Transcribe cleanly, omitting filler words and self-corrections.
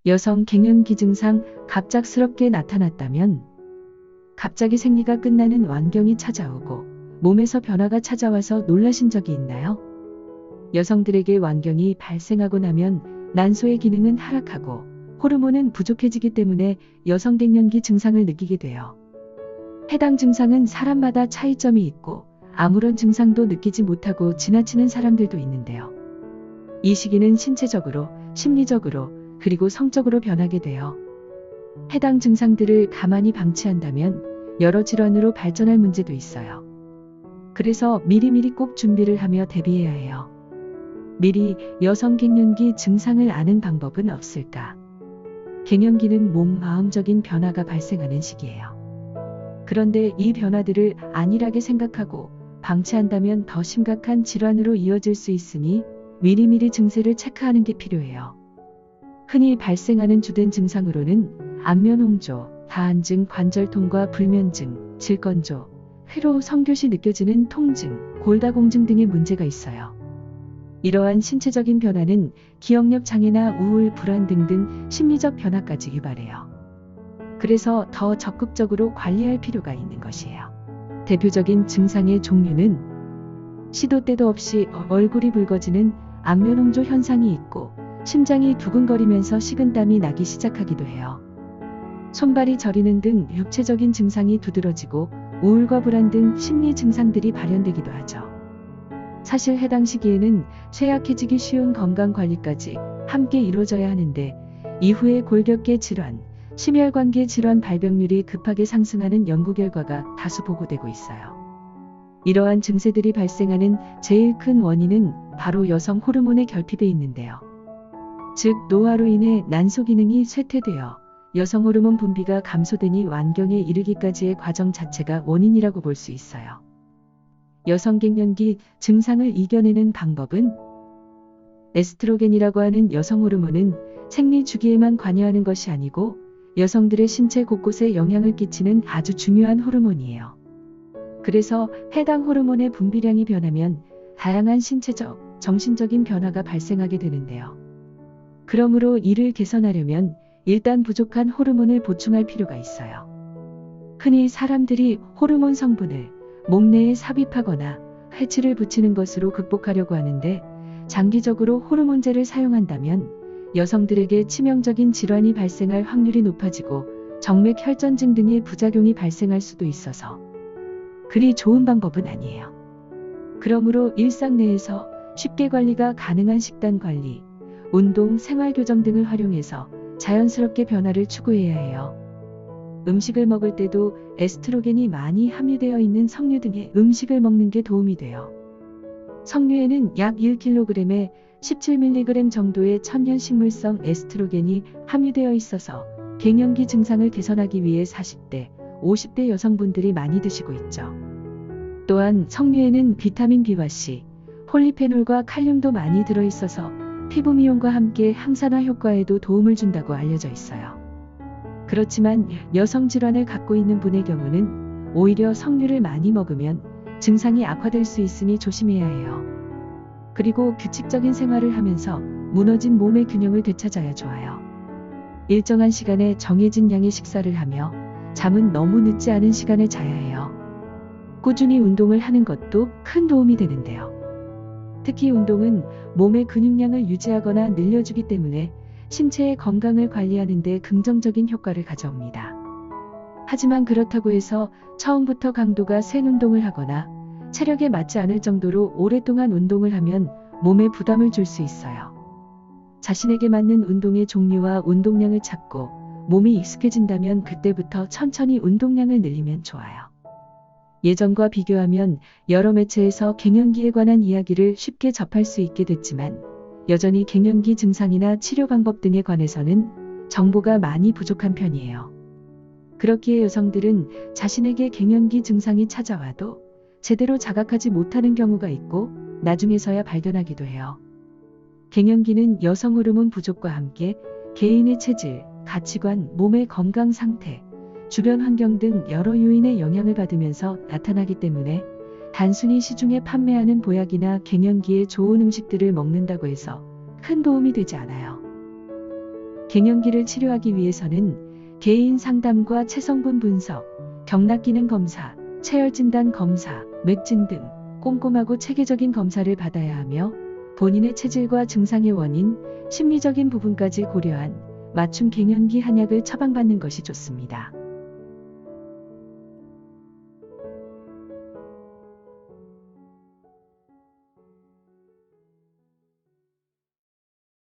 여성 갱년기 증상 갑작스럽게 나타났다면, 갑자기 생리가 끝나는 완경이 찾아오고 몸에서 변화가 찾아와서 놀라신 적이 있나요? 여성들에게 완경이 발생하고 나면 난소의 기능은 하락하고 호르몬은 부족해지기 때문에 여성 갱년기 증상을 느끼게 돼요. 해당 증상은 사람마다 차이점이 있고 아무런 증상도 느끼지 못하고 지나치는 사람들도 있는데요. 이 시기는 신체적으로, 심리적으로, 그리고 성적으로 변하게 돼요. 해당 증상들을 가만히 방치한다면 여러 질환으로 발전할 문제도 있어요. 그래서 미리미리 꼭 준비를 하며 대비해야 해요. 미리 여성 갱년기 증상을 아는 방법은 없을까? 갱년기는 몸, 마음적인 변화가 발생하는 시기예요. 그런데 이 변화들을 안일하게 생각하고 방치한다면 더 심각한 질환으로 이어질 수 있으니 미리미리 증세를 체크하는 게 필요해요. 흔히 발생하는 주된 증상으로는 안면홍조, 다한증, 관절통과 불면증, 질건조, 회로, 성교시 느껴지는 통증, 골다공증 등의 문제가 있어요. 이러한 신체적인 변화는 기억력 장애나 우울, 불안 등등 심리적 변화까지 유발해요. 그래서 더 적극적으로 관리할 필요가 있는 것이에요. 대표적인 증상의 종류는 시도 때도 없이 얼굴이 붉어지는 안면홍조 현상이 있고 심장이 두근거리면서 식은땀이 나기 시작하기도 해요. 손발이 저리는 등 육체적인 증상이 두드러지고 우울과 불안 등 심리 증상들이 발현되기도 하죠. 사실 해당 시기에는 쇠약해지기 쉬운 건강관리까지 함께 이루어져야 하는데 이후에 골격계 질환, 심혈관계 질환 발병률이 급하게 상승하는 연구 결과가 다수 보고되고 있어요. 이러한 증세들이 발생하는 제일 큰 원인은 바로 여성 호르몬의 결핍에 있는데요. 즉 노화로 인해 난소 기능이 쇠퇴되어 여성 호르몬 분비가 감소되니 완경에 이르기까지의 과정 자체가 원인이라고 볼 수 있어요. 여성 갱년기 증상을 이겨내는 방법은 에스트로겐이라고 하는 여성 호르몬은 생리 주기에만 관여하는 것이 아니고 여성들의 신체 곳곳에 영향을 끼치는 아주 중요한 호르몬이에요. 그래서 해당 호르몬의 분비량이 변하면 다양한 신체적, 정신적인 변화가 발생하게 되는데요. 그러므로 이를 개선하려면 일단 부족한 호르몬을 보충할 필요가 있어요. 흔히 사람들이 호르몬 성분을 몸 내에 삽입하거나 해치를 붙이는 것으로 극복하려고 하는데 장기적으로 호르몬제를 사용한다면 여성들에게 치명적인 질환이 발생할 확률이 높아지고 정맥 혈전증 등의 부작용이 발생할 수도 있어서 그리 좋은 방법은 아니에요. 그러므로 일상 내에서 쉽게 관리가 가능한 식단 관리, 운동, 생활교정 등을 활용해서 자연스럽게 변화를 추구해야 해요. 음식을 먹을 때도 에스트로겐이 많이 함유되어 있는 석류 등의 음식을 먹는 게 도움이 돼요. 석류에는 약 1kg에 17mg 정도의 천연 식물성 에스트로겐이 함유되어 있어서 갱년기 증상을 개선하기 위해 40대, 50대 여성분들이 많이 드시고 있죠. 또한 석류에는 비타민 B와 C, 폴리페놀과 칼륨도 많이 들어있어서 피부 미용과 함께 항산화 효과에도 도움을 준다고 알려져 있어요. 그렇지만 여성 질환을 갖고 있는 분의 경우는 오히려 석류를 많이 먹으면 증상이 악화될 수 있으니 조심해야 해요. 그리고 규칙적인 생활을 하면서 무너진 몸의 균형을 되찾아야 좋아요. 일정한 시간에 정해진 양의 식사를 하며 잠은 너무 늦지 않은 시간에 자야 해요. 꾸준히 운동을 하는 것도 큰 도움이 되는데요. 특히 운동은 몸의 근육량을 유지하거나 늘려주기 때문에 신체의 건강을 관리하는 데 긍정적인 효과를 가져옵니다. 하지만 그렇다고 해서 처음부터 강도가 센 운동을 하거나 체력에 맞지 않을 정도로 오랫동안 운동을 하면 몸에 부담을 줄 수 있어요. 자신에게 맞는 운동의 종류와 운동량을 찾고 몸이 익숙해진다면 그때부터 천천히 운동량을 늘리면 좋아요. 예전과 비교하면 여러 매체에서 갱년기에 관한 이야기를 쉽게 접할 수 있게 됐지만 여전히 갱년기 증상이나 치료 방법 등에 관해서는 정보가 많이 부족한 편이에요. 그렇기에 여성들은 자신에게 갱년기 증상이 찾아와도 제대로 자각하지 못하는 경우가 있고 나중에서야 발견하기도 해요. 갱년기는 여성 호르몬 부족과 함께 개인의 체질, 가치관, 몸의 건강 상태, 주변 환경 등 여러 요인의 영향을 받으면서 나타나기 때문에 단순히 시중에 판매하는 보약이나 갱년기에 좋은 음식들을 먹는다고 해서 큰 도움이 되지 않아요. 갱년기를 치료하기 위해서는 개인 상담과 체성분 분석, 경락 기능 검사, 체열 진단 검사, 맥진 등 꼼꼼하고 체계적인 검사를 받아야 하며 본인의 체질과 증상의 원인, 심리적인 부분까지 고려한 맞춤 갱년기 한약을 처방받는 것이 좋습니다.